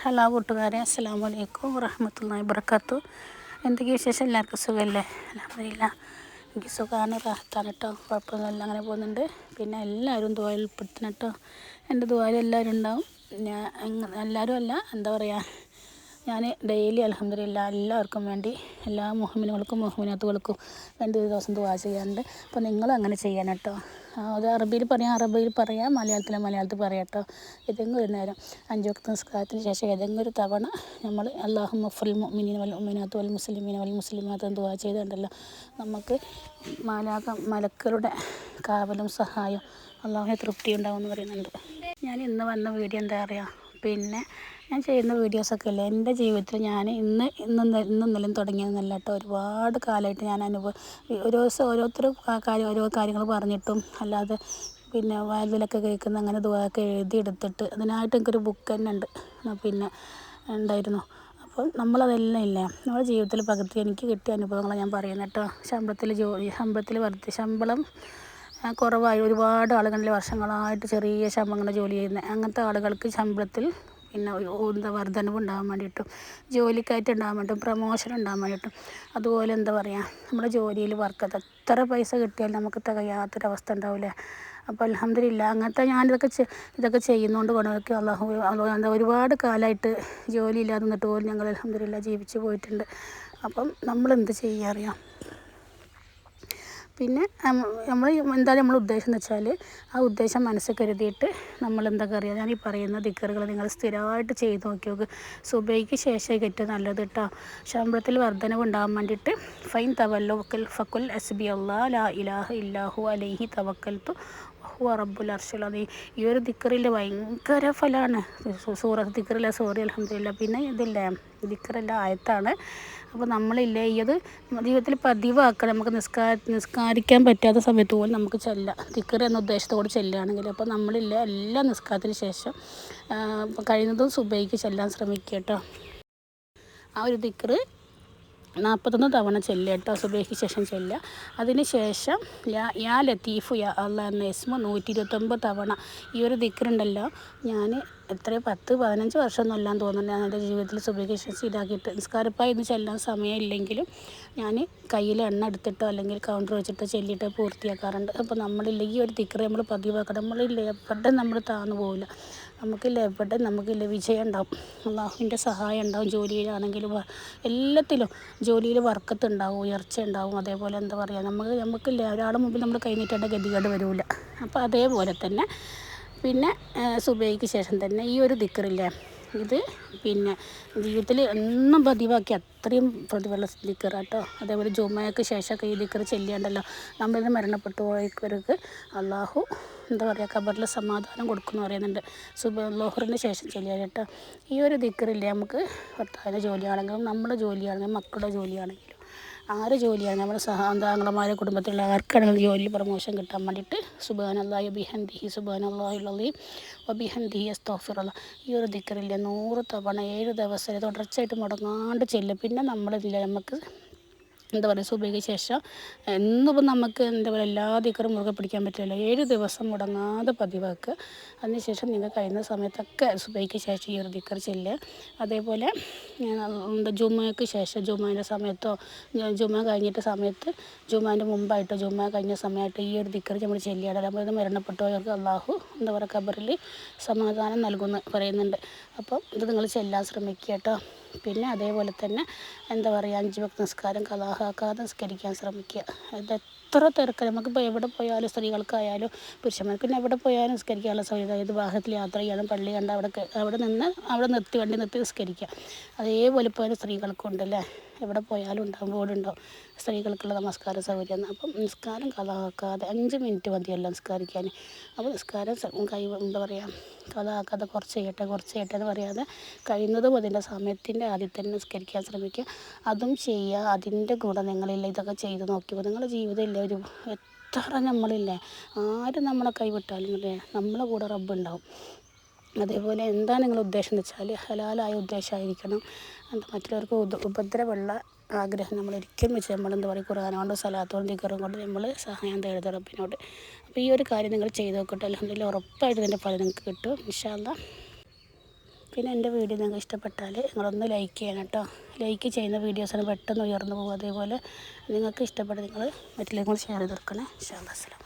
Hello കൂട്ടുകാരെ, അസ്സലാമു അലൈക്കും വറഹ്മത്തുള്ളാഹി വബറകാതുഹു. എന്തൊക്കെ വിശേഷം? എല്ലാവർക്കും സുഖമല്ലേ? അൽഹംദുലില്ലാ, എനിക്ക് സുഖമാണ്, റാഹത്താണ് കേട്ടോ, കുഴപ്പമൊന്നുമില്ല, അങ്ങനെ പോകുന്നുണ്ട്. പിന്നെ എല്ലാവരും ദുആയിൽ ഉൾപ്പെടുത്തണം കേട്ടോ. എൻ്റെ ദുആയിൽ എല്ലാവരും ഉണ്ടാവും. ഞാൻ എല്ലാവരും അല്ല, എന്താ പറയുക, ഞാൻ ഡെയിലി അൽഹംദുലില്ലാ എല്ലാവർക്കും വേണ്ടി, എല്ലാ മുഅ്മിനുകൾക്കും മുഅ്മിനാത്തുകൾക്കും വേണ്ടി ഒരു ദിവസം ദുആ ചെയ്യാറുണ്ട്. അപ്പോൾ നിങ്ങളും അങ്ങനെ ചെയ്യണം കേട്ടോ. അത് അറബിയിൽ പറയാം, മലയാളത്തിൽ പറയാം കേട്ടോ. ഏതെങ്കിലും ഒരു നേരം 5 വക്ത് നിസ്കാരത്തിന് ശേഷം ഏതെങ്കിലും ഒരു തവണ നമ്മൾ അല്ലാഹുമ്മ ഗ്ഫിറിൽ മുഅ്മിനീന വൽ മുഅ്മിനാത്ത് വൽ മുസ്ലിമീന വൽ മുസ്ലിമാത്ത് എന്ന് ദുആ ചെയ്തിട്ടുണ്ടല്ലോ, നമുക്ക് മലക്കളുടെ കാവലും സഹായം, അള്ളാഹുവിനെ തൃപ്തി ഉണ്ടാവും എന്ന് പറയുന്നുണ്ട്. ഞാൻ ഇന്ന് വന്ന വീഡിയോ എന്താ പറയുക, പിന്നെ ഞാൻ ചെയ്യുന്ന വീഡിയോസൊക്കെ അല്ലേ എൻ്റെ ജീവിതത്തിൽ ഞാൻ ഇന്നലെയും തുടങ്ങിയതെന്നല്ല കേട്ടോ. ഒരുപാട് കാലമായിട്ട് ഞാൻ ഓരോ ദിവസം ഓരോ കാര്യങ്ങൾ പറഞ്ഞിട്ടും അല്ലാതെ പിന്നെ വയലിലൊക്കെ കേൾക്കുന്ന അങ്ങനെ ദുആയൊക്കെ എഴുതിയെടുത്തിട്ട് അതിനായിട്ട് എനിക്കൊരു ബുക്ക് തന്നെ ഉണ്ട്, പിന്നെ ഉണ്ടായിരുന്നു. അപ്പോൾ നമ്മളതെല്ലാം ഇല്ലേ നമ്മുടെ ജീവിതത്തിൽ പകുതി എനിക്ക് കിട്ടിയ അനുഭവങ്ങളാണ് ഞാൻ പറയുന്നത് കേട്ടോ. ശമ്പളം കുറവായി ഒരുപാട് ആളുകളിൽ വർഷങ്ങളായിട്ട് ചെറിയ ശമ്പളങ്ങൾ ജോലി ചെയ്യുന്നത്, അങ്ങനത്തെ ആളുകൾക്ക് ശമ്പളത്തിൽ പിന്നെ എന്താ വർധനവ് ഉണ്ടാകാൻ വേണ്ടിയിട്ടും, ജോലിക്കായിട്ട് ഉണ്ടാകാൻ വേണ്ടിയിട്ടും, പ്രമോഷൻ ഉണ്ടാകാൻ വേണ്ടിയിട്ടും, അതുപോലെ എന്താ പറയുക, നമ്മുടെ ജോലിയിൽ വർക്ക് എത്ര പൈസ കിട്ടിയാലും നമുക്ക് തികയാത്തൊരവസ്ഥ ഉണ്ടാവില്ലേ. അപ്പോൾ അൽഹംദുലില്ലാ അങ്ങനത്തെ ഇതൊക്കെ ചെയ്യുന്നതുകൊണ്ട് ഗുണമൊക്കെ എന്താ ഒരുപാട് കാലമായിട്ട് ജോലി ഇല്ലാതെ നിന്നിട്ട് പോലും ഞങ്ങൾ അൽഹംദുലില്ലാ ജീവിച്ച് പോയിട്ടുണ്ട്. അപ്പം നമ്മളെന്ത് ചെയ്യുക അറിയാം. പിന്നെ എന്തായാലും നമ്മൾ ഉദ്ദേശം എന്ന് വെച്ചാൽ ആ ഉദ്ദേശം മനസ്സിൽ കരുതിയിട്ട് നമ്മൾ എന്തൊക്കെ അറിയാം, ഞാൻ ഈ പറയുന്ന ദിക്റുകൾ നിങ്ങൾ സ്ഥിരമായിട്ട് ചെയ്ത് നോക്കി. സുബഹിക്ക് ശേഷം ഏറ്റവും നല്ലത് കേട്ടോ. ശമ്പളത്തിൽ വർധനവ് ഉണ്ടാകാൻ വേണ്ടിയിട്ട് ഫൈൻ തവല്ലവക്കൽ ഫക്കുൽ ഹസ്ബി അല്ലാഹ് ലാ ഇലാഹ ഇല്ലാഹു അലൈഹി തവക്കൽതു വഹുവ റബ്ബുൽ അർശിൽ അദീം. ഈ ഒരു ദിക്റിൽ ഭയങ്കര ഫലമാണ്. അൽഹംദുലില്ലാ. പിന്നെ ഇതില്ലേ ദിക്റല്ല ആയത്താണ്. അപ്പോൾ നമ്മളില്ലേ ഇത് ജീവിതത്തിൽ പതിവാക്കണം. നമുക്ക് നിസ്കാരിക്കാൻ പറ്റാത്ത സമയത്ത് പോലും നമുക്ക് ചെല്ലാം, ദിക്ർ എന്ന ഉദ്ദേശത്തോട് ചെല്ലുകയാണെങ്കിൽ. അപ്പോൾ നമ്മളില്ലേ എല്ലാ നിസ്കാരത്തിന് ശേഷം കഴിയുന്നതും സുബഹിക്ക് ചെല്ലാൻ ശ്രമിക്കുക കേട്ടോ. ആ ഒരു ദിക്ർ 41 തവണ ചെല്ലുക കേട്ടോ, സുബഹിക്ക് ശേഷം ചെല്ലുക. അതിന് ശേഷം യാ ലത്തീഫു യാ അല്ലാഹ് എന്ന ഇസ്മ 129 തവണ. ഈ ഒരു ദിക്റുണ്ടല്ലോ, ഞാൻ 10-15 വർഷമൊന്നും അല്ലാന്ന് തോന്നുന്നുണ്ട് ഞാൻ എൻ്റെ ജീവിതത്തിൽ സുബഹിക്ക് ശേഷം ഇതാക്കിയിട്ട്. നിസ്കാരപ്പായി ഇന്ന് ചെല്ലാൻ സമയമില്ലെങ്കിലും ഞാൻ കയ്യിൽ എണ്ണ എടുത്തിട്ടോ അല്ലെങ്കിൽ കൗണ്ടർ വെച്ചിട്ടോ ചെല്ലിയിട്ട് പൂർത്തിയാക്കാറുണ്ട്. അപ്പോൾ നമ്മളില്ല ഈ ഒരു ദിക്ർ നമ്മൾ പതിവാക്കണം. നമ്മളില്ല എവിടെ നമ്മൾ താന്നു പോവില്ല, നമുക്കില്ല വിജയം ഉണ്ടാവും, അള്ളാഹുവിൻ്റെ സഹായം ഉണ്ടാവും. ജോലിയിലാണെങ്കിലും എല്ലാത്തിലും ജോലിയിൽ വർക്കത്ത് ഉണ്ടാവും, ഉയർച്ച ഉണ്ടാവും. അതേപോലെ എന്താ പറയുക, നമുക്കില്ല ഒരാളുടെ മുമ്പിൽ നമ്മൾ കൈ നീട്ടേണ്ട ഗതികേട് വരില്ല. അപ്പോൾ അതേപോലെ തന്നെ പിന്നെ സുബഹിക്ക് ശേഷം തന്നെ ഈ ഒരു ദിക്റില്ലേ, ഇത് പിന്നെ ജീവിതത്തിൽ എന്നും പതിവാക്കി അത്രയും പ്രതിഫല ദിക്റാട്ടോ. അതേപോലെ ജുമയ്ക്ക് ശേഷമൊക്കെ ഈ ദിക്ർ ചെല്ലിയുണ്ടല്ലോ, നമ്മളിന്ന് മരണപ്പെട്ടു പോയവർക്ക് അള്ളാഹു എന്താ പറയുക ഖബറിൽ സമാധാനം കൊടുക്കുമെന്ന് പറയുന്നുണ്ട്. ളുഹറിന് ശേഷം ചെല്ലിയാൽ കേട്ടോ. ഈ ഒരു ദിക്റില്ലേ, നമുക്ക് ഭർത്താവിൻ്റെ ജോലിയാണെങ്കിലും നമ്മുടെ ജോലിയാണെങ്കിലും മക്കളുടെ ജോലിയാണെങ്കിലും ആരെ ജോലിയാണ് നമ്മുടെ ആങ്ങളമാരെ കുടുംബത്തിലുള്ള ആർക്കാണെങ്കിലും ജോലിയിൽ പ്രമോഷൻ കിട്ടാൻ വേണ്ടിയിട്ട് സുബ്ഹാനല്ലാഹി വബിഹംദിഹി സുബ്ഹാനല്ലാഹിൽ അളീം വബിഹംദിഹി അസ്തഗ്ഫിറുല്ലാഹ്. ഈ ഒരു ദിക്റില്ലേ 100 തവണ 7 ദിവസം തുടർച്ചയായിട്ട് മുടങ്ങാണ്ട് ചെല്ലും. പിന്നെ നമ്മളില്ല നമുക്ക് എന്താ പറയുക സുബഹിക്ക് ശേഷം എന്നിപ്പോൾ നമുക്ക് എന്താ പറയുക എല്ലാ ദിക്റും മുറുകെ പിടിക്കാൻ പറ്റില്ലല്ലോ. 7 ദിവസം മുടങ്ങാതെ പതിവാക്കുക. അതിനുശേഷം നിങ്ങൾ കഴിയുന്ന സമയത്തൊക്കെ സുബഹിക്ക് ശേഷം ഈ ഒരു ദിക്ർ ചെല്ലുക. അതേപോലെ ജുമയ്ക്ക് ശേഷം ജുമേൻ്റെ സമയത്തോ ജുമ കഴിഞ്ഞിട്ട് സമയത്ത് ജുമാൻ്റെ മുമ്പായിട്ടോ ജുമ കഴിഞ്ഞ സമയമായിട്ട് ഈ ഒരു ദിക്ർ നമ്മൾ ചെല്ലിയാൽ നമ്മൾ മരണപ്പെട്ടവർക്ക് അള്ളാഹു എന്താ പറയുക ഖബറിൽ സമാധാനം നൽകുമെന്ന് പറയുന്നുണ്ട്. അപ്പം ഇത് നിങ്ങൾ ചെല്ലാൻ ശ്രമിക്കുക കേട്ടോ. പിന്നെ അതേപോലെ തന്നെ എന്താ പറയുക 5 വക്ത് നിസ്കാരം ഖളാഹാക്കാതെ നിസ്കരിക്കാൻ ശ്രമിക്കുക. ഇത് എത്ര തിരക്ക് നമുക്കിപ്പോൾ എവിടെ പോയാലും സ്ത്രീകൾക്കായാലും പുരുഷന്മാർക്ക് പിന്നെ എവിടെ പോയാലും നിസ്കരിക്കാനുള്ള സൗകര്യം. ഏത് വാഹനത്തിൽ യാത്ര ചെയ്യണം, പള്ളി കണ്ട അവിടെ നിർത്തി വണ്ടി നിർത്തി നിസ്കരിക്കുക. അതേപോലെ ഇപ്പോൾ സ്ത്രീകൾക്കും ഉണ്ടല്ലേ, എവിടെ പോയാലും ഉണ്ടാവും, ബോർഡുണ്ടാവും സ്ത്രീകൾക്കുള്ള നമസ്കാര സൗകര്യം. അപ്പം നിസ്കാരം ഖളാഹാക്കാതെ 5 മിനിറ്റ് മതിയല്ലോ നിസ്കരിക്കാൻ. അപ്പോൾ നിസ്കാരം എന്താ പറയുക ഖളാഹാക്കാതെ കുറച്ച് ചെയ്യട്ടെ എന്ന് പറയാതെ കഴിയുന്നതും അതിൻ്റെ സമയത്തിൻ്റെ ആദ്യം തന്നെ നിസ്കരിക്കാൻ ശ്രമിക്കുക. അതും ചെയ്യുക. അതിൻ്റെ കൂടെ നിങ്ങളില്ല ഇതൊക്കെ ചെയ്ത് നോക്കിയപ്പോൾ നിങ്ങളുടെ ജീവിതമില്ലേ എത്ര നമ്മളില്ലേ ആരും നമ്മളെ കൈവിട്ടാലും ഇല്ലേ നമ്മളെ കൂടെ റബ്ബ് ഉണ്ടാവും. അതേപോലെ എന്താണ് നിങ്ങളുടെ ഉദ്ദേശം എന്ന് വെച്ചാൽ ഹലാലായ ഉദ്ദേശമായിരിക്കണം. മറ്റുള്ളവർക്ക് ഉപദ്രവമുള്ള ആഗ്രഹം നമ്മളൊരിക്കലും വെച്ച് നമ്മളെന്താ പറയുക ഖുർആൻ കൊണ്ട് സലാത്തോടും ദിക്റും കൊണ്ട് നമ്മൾ സഹായം തേടുക റബ്ബിനോട്. അപ്പോൾ ഈ ഒരു കാര്യം നിങ്ങൾ ചെയ്ത് നോക്കട്ടെ. അൽഹംദുലില്ലാ ഉറപ്പായിട്ട് ഇതിൻ്റെ ഫലം നിങ്ങൾക്ക് കിട്ടും ഇൻഷാ അല്ലാഹ്. പിന്നെ എൻ്റെ വീഡിയോ നിങ്ങൾക്ക് ഇഷ്ടപ്പെട്ടാൽ നിങ്ങളൊന്ന് ലൈക്ക് ചെയ്യണം കേട്ടോ. ലൈക്ക് ചെയ്യുന്ന വീഡിയോസാണ് പെട്ടെന്ന് ഉയർന്നു പോകും. അതേപോലെ നിങ്ങൾക്ക് ഇഷ്ടപ്പെട്ട നിങ്ങൾ മറ്റുള്ളവർക്ക് ഷെയർ ചെയ്ത് കൊടുക്കണേ. ഇൻഷാ അല്ലാഹ്.